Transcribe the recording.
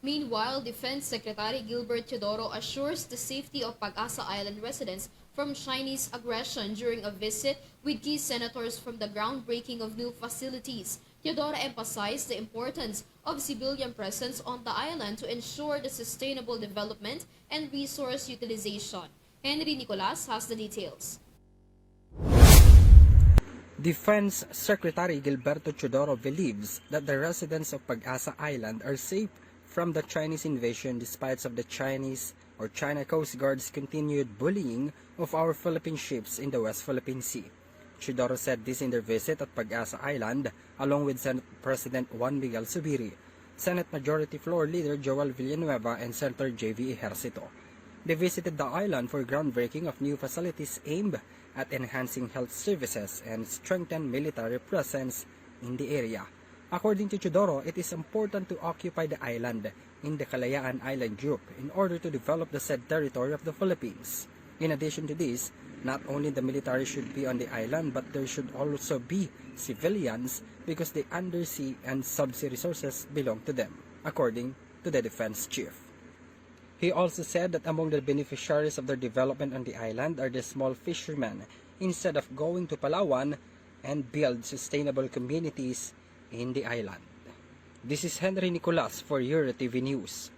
Meanwhile, Defense Secretary Gilbert Teodoro assures the safety of Pag-asa Island residents from Chinese aggression during a visit with key senators from the groundbreaking of new facilities. Teodoro emphasized the importance of civilian presence on the island to ensure the sustainable development and resource utilization. Henry Nicolas has the details. Defense Secretary Gilberto Teodoro believes that the residents of Pag-asa Island are safe from the Chinese invasion despite of the Chinese or China Coast Guard's continued bullying of our Philippine ships in the West Philippine Sea. Teodoro said this in their visit at Pag-asa Island along with Senate President Juan Miguel Zubiri, Senate Majority Floor Leader Joel Villanueva, and Senator J.V. Ejercito. They visited the island for groundbreaking of new facilities aimed at enhancing health services and strengthen military presence in the area. According to Teodoro, it is important to occupy the island in the Kalayaan Island Group in order to develop the said territory of the Philippines. In addition to this, not only the military should be on the island, but there should also be civilians because the undersea and subsea resources belong to them, according to the defense chief. He also said that among the beneficiaries of their development on the island are the small fishermen, instead of going to Palawan and build sustainable communities in the island. This is Henry Nicolas for Euro TV News.